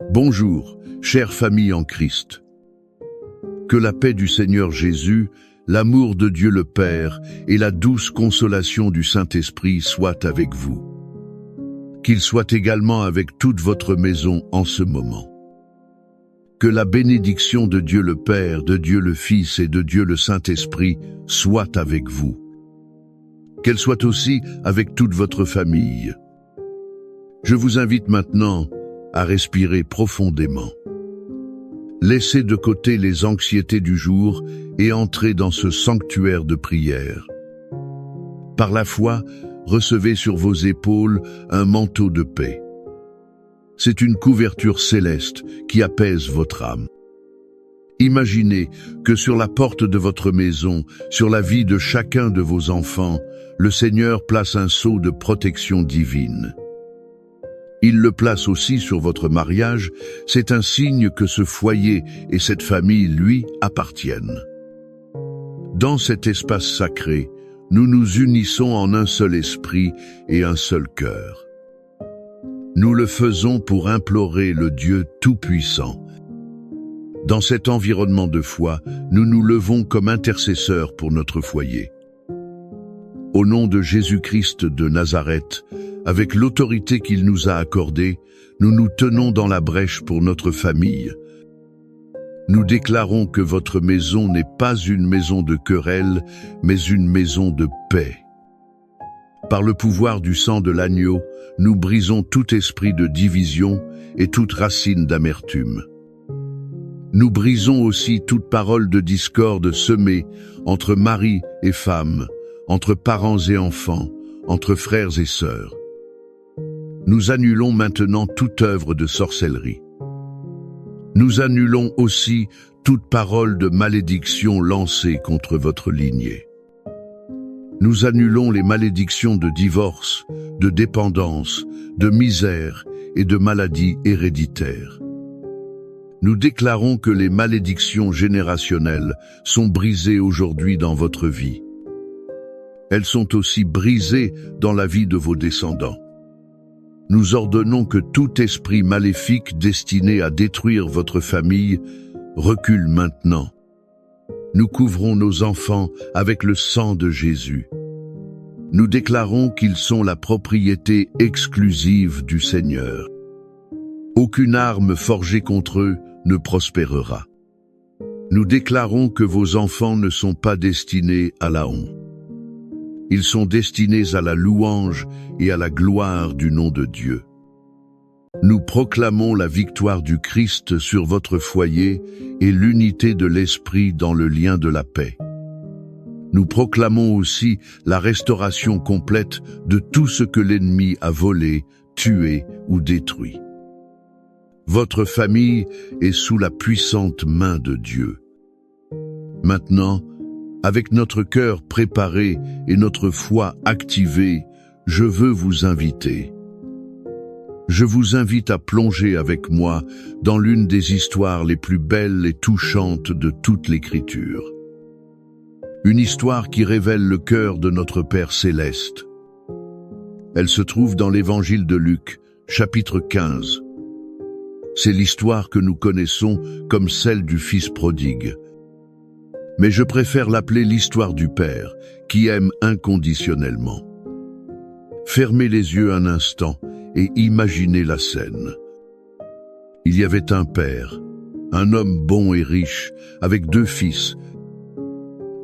Bonjour, chère famille en Christ. Que la paix du Seigneur Jésus, l'amour de Dieu le Père et la douce consolation du Saint-Esprit soient avec vous. Qu'il soit également avec toute votre maison en ce moment. Que la bénédiction de Dieu le Père, de Dieu le Fils et de Dieu le Saint-Esprit soit avec vous. Qu'elle soit aussi avec toute votre famille. Je vous invite maintenant à respirer profondément. Laissez de côté les anxiétés du jour et entrez dans ce sanctuaire de prière. Par la foi, recevez sur vos épaules un manteau de paix. C'est une couverture céleste qui apaise votre âme. Imaginez que sur la porte de votre maison, sur la vie de chacun de vos enfants, le Seigneur place un sceau de protection divine. Il le place aussi sur votre mariage, c'est un signe que ce foyer et cette famille lui appartiennent. Dans cet espace sacré, nous nous unissons en un seul esprit et un seul cœur. Nous le faisons pour implorer le Dieu Tout-Puissant. Dans cet environnement de foi, nous nous levons comme intercesseurs pour notre foyer. Au nom de Jésus-Christ de Nazareth, avec l'autorité qu'il nous a accordée, nous nous tenons dans la brèche pour notre famille. Nous déclarons que votre maison n'est pas une maison de querelle, mais une maison de paix. Par le pouvoir du sang de l'agneau, nous brisons tout esprit de division et toute racine d'amertume. Nous brisons aussi toute parole de discorde semée entre mari et femme, entre parents et enfants, entre frères et sœurs. Nous annulons maintenant toute œuvre de sorcellerie. Nous annulons aussi toute parole de malédiction lancée contre votre lignée. Nous annulons les malédictions de divorce, de dépendance, de misère et de maladies héréditaires. Nous déclarons que les malédictions générationnelles sont brisées aujourd'hui dans votre vie. Elles sont aussi brisées dans la vie de vos descendants. Nous ordonnons que tout esprit maléfique destiné à détruire votre famille recule maintenant. Nous couvrons nos enfants avec le sang de Jésus. Nous déclarons qu'ils sont la propriété exclusive du Seigneur. Aucune arme forgée contre eux ne prospérera. Nous déclarons que vos enfants ne sont pas destinés à la honte. Ils sont destinés à la louange et à la gloire du nom de Dieu. Nous proclamons la victoire du Christ sur votre foyer et l'unité de l'Esprit dans le lien de la paix. Nous proclamons aussi la restauration complète de tout ce que l'ennemi a volé, tué ou détruit. Votre famille est sous la puissante main de Dieu. Maintenant, avec notre cœur préparé et notre foi activée, je veux vous inviter. Je vous invite à plonger avec moi dans l'une des histoires les plus belles et touchantes de toute l'Écriture. Une histoire qui révèle le cœur de notre Père céleste. Elle se trouve dans l'Évangile de Luc, chapitre 15. C'est l'histoire que nous connaissons comme celle du Fils prodigue. Mais je préfère l'appeler l'histoire du Père, qui aime inconditionnellement. Fermez les yeux un instant et imaginez la scène. Il y avait un père, un homme bon et riche, avec 2 fils.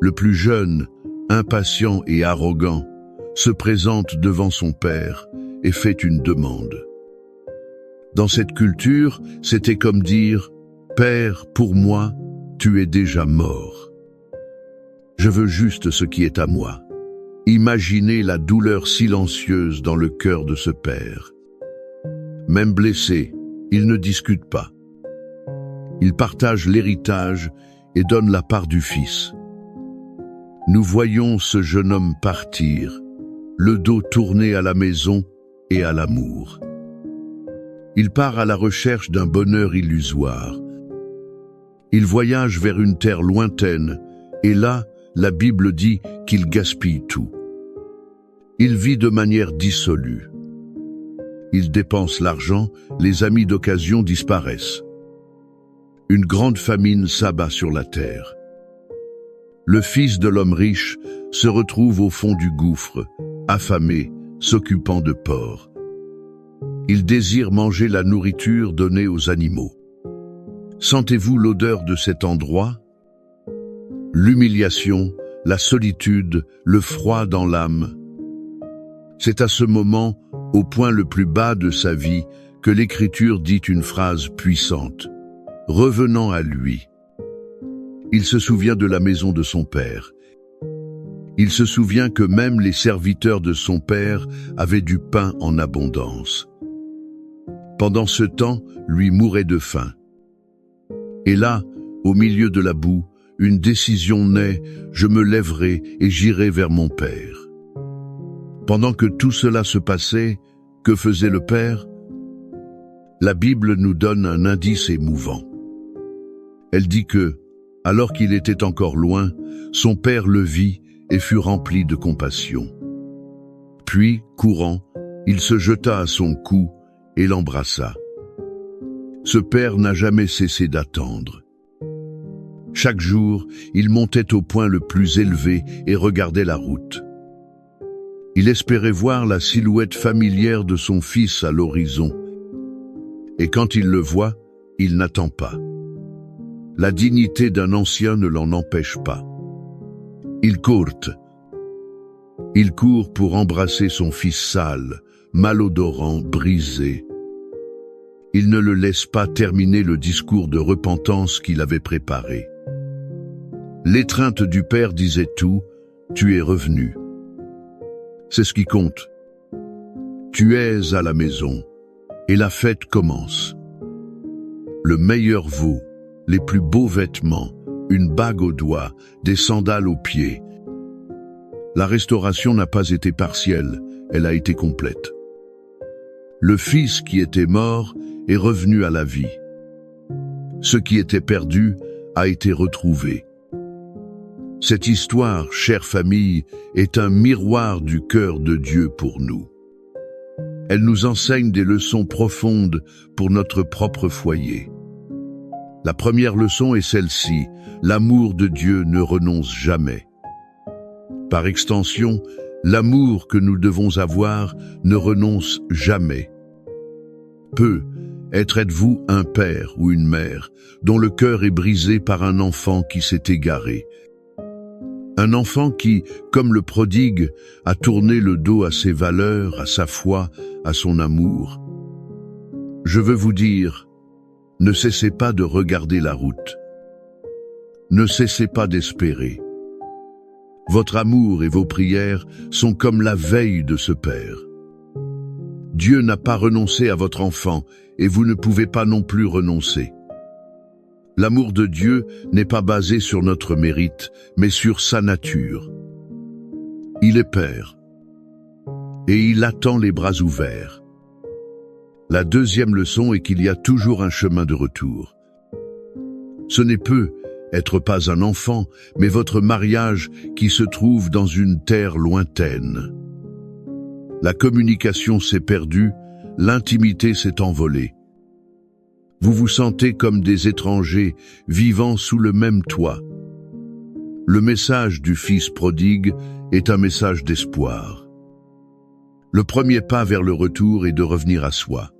Le plus jeune, impatient et arrogant, se présente devant son père et fait une demande. Dans cette culture, c'était comme dire « Père, pour moi, tu es déjà mort. Je veux juste ce qui est à moi. » Imaginez la douleur silencieuse dans le cœur de ce père. Même blessé, il ne discute pas. Il partage l'héritage et donne la part du fils. Nous voyons ce jeune homme partir, le dos tourné à la maison et à l'amour. Il part à la recherche d'un bonheur illusoire. Il voyage vers une terre lointaine, et là, la Bible dit qu'il gaspille tout. Il vit de manière dissolue. il dépense l'argent, les amis d'occasion disparaissent. Une grande famine s'abat sur la terre. Le fils de l'homme riche se retrouve au fond du gouffre, affamé, s'occupant de porcs. Il désire manger la nourriture donnée aux animaux. Sentez-vous l'odeur de cet endroit? L'humiliation, la solitude, le froid dans l'âme. C'est à ce moment, au point le plus bas de sa vie, que l'Écriture dit une phrase puissante. Revenant à lui. Il se souvient de la maison de son père. Il se souvient que même les serviteurs de son père avaient du pain en abondance. Pendant ce temps, lui mourait de faim. Et là, au milieu de la boue, une décision naît, je me lèverai et j'irai vers mon père. Pendant que tout cela se passait, que faisait le père? La Bible nous donne un indice émouvant. Elle dit que, alors qu'il était encore loin, son père le vit et fut rempli de compassion. Puis, courant, il se jeta à son cou et l'embrassa. Ce père n'a jamais cessé d'attendre. Chaque jour, il montait au point le plus élevé et regardait la route. Il espérait voir la silhouette familière de son fils à l'horizon. Et quand il le voit, il n'attend pas. La dignité d'un ancien ne l'en empêche pas. Il court pour embrasser son fils sale, malodorant, brisé. Il ne le laisse pas terminer le discours de repentance qu'il avait préparé. L'étreinte du père disait tout, tu es revenu. C'est ce qui compte. Tu es à la maison, et la fête commence. Le meilleur veau, les plus beaux vêtements, une bague au doigt, des sandales aux pieds. La restauration n'a pas été partielle, elle a été complète. Le fils qui était mort est revenu à la vie. Ce qui était perdu a été retrouvé. Cette histoire, chère famille, est un miroir du cœur de Dieu pour nous. Elle nous enseigne des leçons profondes pour notre propre foyer. La première leçon est celle-ci, l'amour de Dieu ne renonce jamais. Par extension, l'amour que nous devons avoir ne renonce jamais. Êtes-vous un père ou une mère dont le cœur est brisé par un enfant qui s'est égaré? Un enfant qui, comme le prodigue, a tourné le dos à ses valeurs, à sa foi, à son amour. Je veux vous dire, ne cessez pas de regarder la route. Ne cessez pas d'espérer. Votre amour et vos prières sont comme la veille de ce Père. Dieu n'a pas renoncé à votre enfant et vous ne pouvez pas non plus renoncer. L'amour de Dieu n'est pas basé sur notre mérite, mais sur sa nature. Il est Père et il attend les bras ouverts. La deuxième leçon est qu'il y a toujours un chemin de retour. Ce n'est être pas un enfant, mais votre mariage qui se trouve dans une terre lointaine. La communication s'est perdue, l'intimité s'est envolée. Vous vous sentez comme des étrangers vivant sous le même toit. Le message du Fils prodigue est un message d'espoir. Le premier pas vers le retour est de revenir à soi.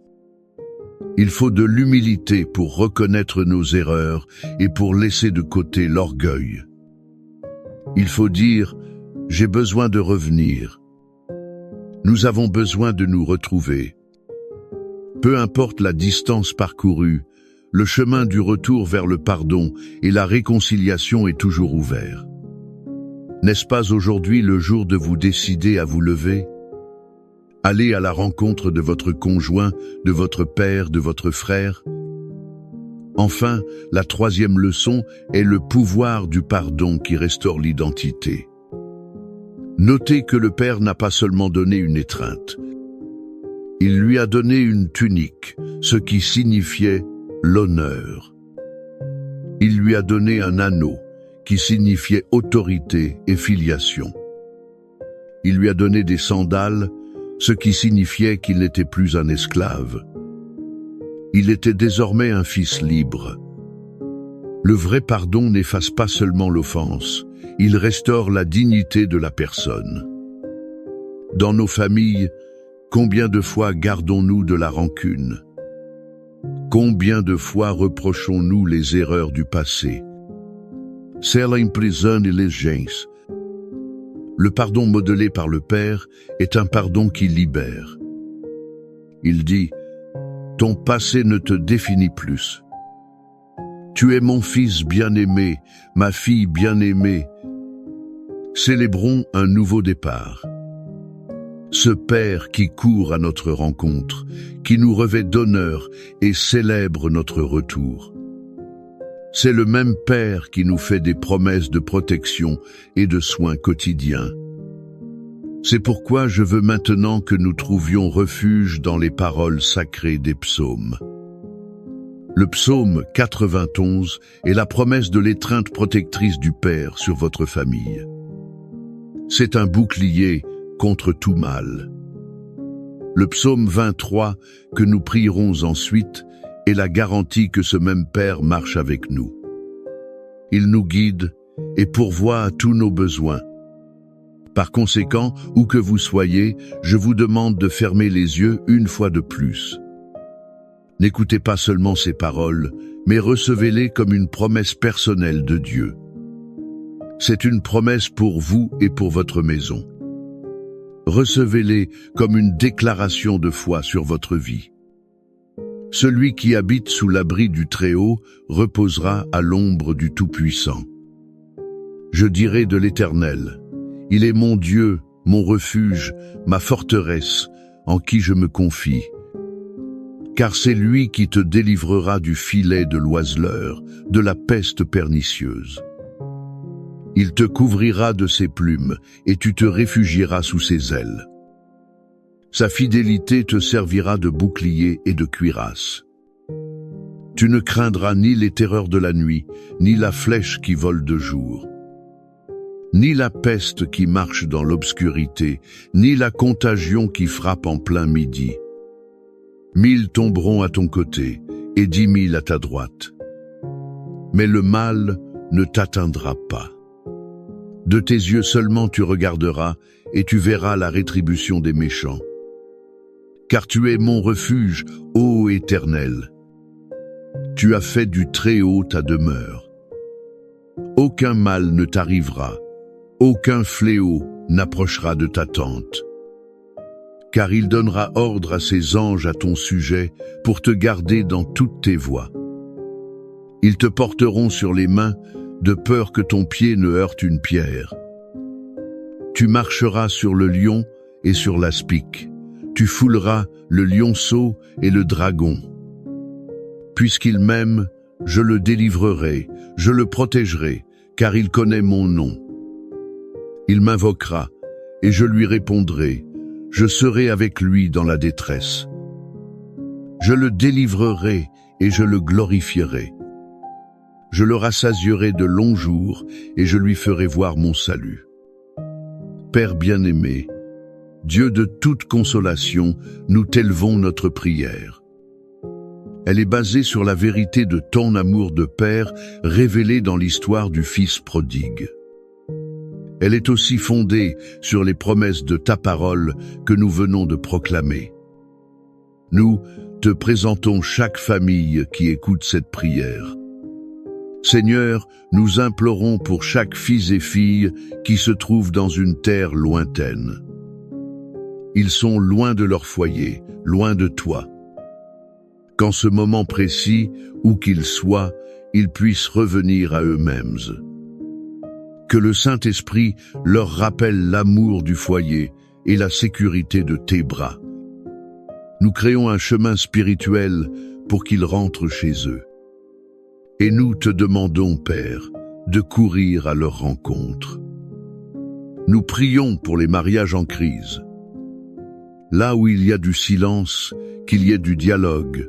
Il faut de l'humilité pour reconnaître nos erreurs et pour laisser de côté l'orgueil. Il faut dire « j'ai besoin de revenir ». Nous avons besoin de nous retrouver. Peu importe la distance parcourue, le chemin du retour vers le pardon et la réconciliation est toujours ouvert. N'est-ce pas aujourd'hui le jour de vous décider à vous lever? Allez à la rencontre de votre conjoint, de votre père, de votre frère. Enfin, la troisième leçon est le pouvoir du pardon qui restaure l'identité. Notez que le Père n'a pas seulement donné une étreinte. Il lui a donné une tunique, ce qui signifiait l'honneur. Il lui a donné un anneau, qui signifiait autorité et filiation. Il lui a donné des sandales, ce qui signifiait qu'il n'était plus un esclave. Il était désormais un fils libre. Le vrai pardon n'efface pas seulement l'offense, il restaure la dignité de la personne. Dans nos familles, combien de fois gardons-nous de la rancune? Combien de fois reprochons-nous les erreurs du passé? Cela emprisonne les gens. Le pardon modelé par le Père est un pardon qui libère. Il dit, « Ton passé ne te définit plus. Tu es mon fils bien-aimé, ma fille bien-aimée. Célébrons un nouveau départ. » Ce Père qui court à notre rencontre, qui nous revêt d'honneur et célèbre notre retour. C'est le même Père qui nous fait des promesses de protection et de soins quotidiens. C'est pourquoi je veux maintenant que nous trouvions refuge dans les paroles sacrées des psaumes. Le psaume 91 est la promesse de l'étreinte protectrice du Père sur votre famille. C'est un bouclier contre tout mal. Le psaume 23 que nous prierons ensuite est la garantie que ce même Père marche avec nous. Il nous guide et pourvoit à tous nos besoins. Par conséquent, où que vous soyez, je vous demande de fermer les yeux une fois de plus. N'écoutez pas seulement ces paroles, mais recevez-les comme une promesse personnelle de Dieu. C'est une promesse pour vous et pour votre maison. Recevez-les comme une déclaration de foi sur votre vie. Celui qui habite sous l'abri du Très-Haut reposera à l'ombre du Tout-Puissant. Je dirai de l'Éternel, il est mon Dieu, mon refuge, ma forteresse, en qui je me confie. Car c'est lui qui te délivrera du filet de l'oiseleur, de la peste pernicieuse. Il te couvrira de ses plumes, et tu te réfugieras sous ses ailes. Sa fidélité te servira de bouclier et de cuirasse. Tu ne craindras ni les terreurs de la nuit, ni la flèche qui vole de jour, ni la peste qui marche dans l'obscurité, ni la contagion qui frappe en plein midi. 1000 tomberont à ton côté, et 10 000 à ta droite. Mais le mal ne t'atteindra pas. De tes yeux seulement tu regarderas, et tu verras la rétribution des méchants. Car tu es mon refuge, ô Éternel. Tu as fait du Très-Haut ta demeure. Aucun mal ne t'arrivera, aucun fléau n'approchera de ta tente. Car il donnera ordre à ses anges à ton sujet pour te garder dans toutes tes voies. Ils te porteront sur les mains, de peur que ton pied ne heurte une pierre. Tu marcheras sur le lion et sur l'aspic. Tu fouleras le lionceau et le dragon. Puisqu'il m'aime, je le délivrerai, je le protégerai, car il connaît mon nom. Il m'invoquera, et je lui répondrai, je serai avec lui dans la détresse. Je le délivrerai et je le glorifierai. Je le rassasierai de longs jours et je lui ferai voir mon salut. Père bien-aimé, Dieu de toute consolation, nous t'élevons notre prière. Elle est basée sur la vérité de ton amour de Père révélé dans l'histoire du Fils prodigue. Elle est aussi fondée sur les promesses de ta parole que nous venons de proclamer. Nous te présentons chaque famille qui écoute cette prière. Seigneur, nous implorons pour chaque fils et fille qui se trouve dans une terre lointaine. Ils sont loin de leur foyer, loin de toi. Qu'en ce moment précis, où qu'ils soient, ils puissent revenir à eux-mêmes. Que le Saint-Esprit leur rappelle l'amour du foyer et la sécurité de tes bras. Nous créons un chemin spirituel pour qu'ils rentrent chez eux. Et nous te demandons, Père, de courir à leur rencontre. Nous prions pour les mariages en crise. Là où il y a du silence, qu'il y ait du dialogue.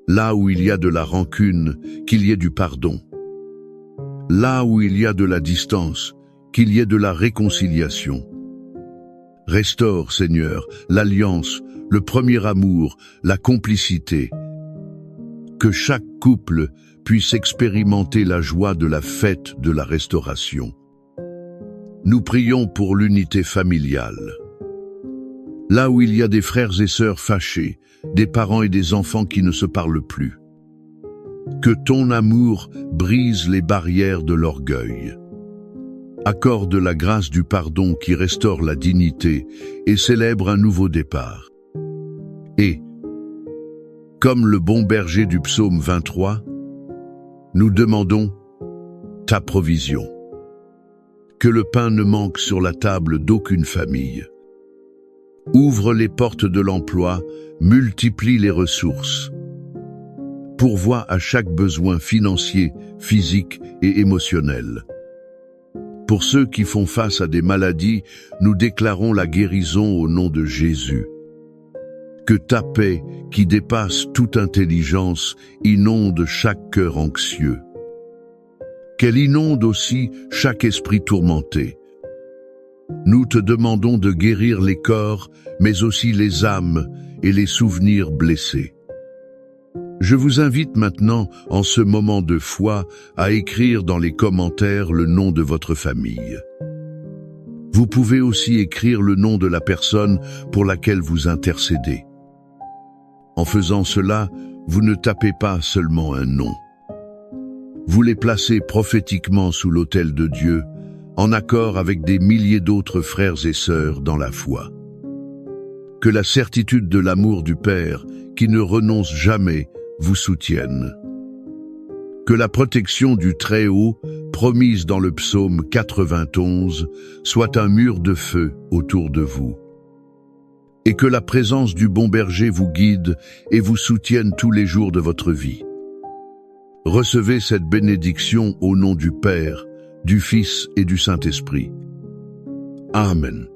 Là où il y a de la rancune, qu'il y ait du pardon. Là où il y a de la distance, qu'il y ait de la réconciliation. Restaure, Seigneur, l'alliance, le premier amour, la complicité. Que chaque couple puisse expérimenter la joie de la fête de la restauration. Nous prions pour l'unité familiale. Là où il y a des frères et sœurs fâchés, des parents et des enfants qui ne se parlent plus. Que ton amour brise les barrières de l'orgueil. Accorde la grâce du pardon qui restaure la dignité et célèbre un nouveau départ. Et, comme le bon berger du psaume 23, nous demandons ta provision. Que le pain ne manque sur la table d'aucune famille. Ouvre les portes de l'emploi, multiplie les ressources. Pourvois à chaque besoin financier, physique et émotionnel. Pour ceux qui font face à des maladies, nous déclarons la guérison au nom de Jésus. Que ta paix, qui dépasse toute intelligence, inonde chaque cœur anxieux. Qu'elle inonde aussi chaque esprit tourmenté. Nous te demandons de guérir les corps, mais aussi les âmes et les souvenirs blessés. Je vous invite maintenant, en ce moment de foi, à écrire dans les commentaires le nom de votre famille. Vous pouvez aussi écrire le nom de la personne pour laquelle vous intercédez. En faisant cela, vous ne tapez pas seulement un nom. Vous les placez prophétiquement sous l'autel de Dieu, en accord avec des milliers d'autres frères et sœurs dans la foi. Que la certitude de l'amour du Père, qui ne renonce jamais, vous soutienne. Que la protection du Très-Haut, promise dans le psaume 91, soit un mur de feu autour de vous. Et que la présence du bon berger vous guide et vous soutienne tous les jours de votre vie. Recevez cette bénédiction au nom du Père, du Fils et du Saint-Esprit. Amen.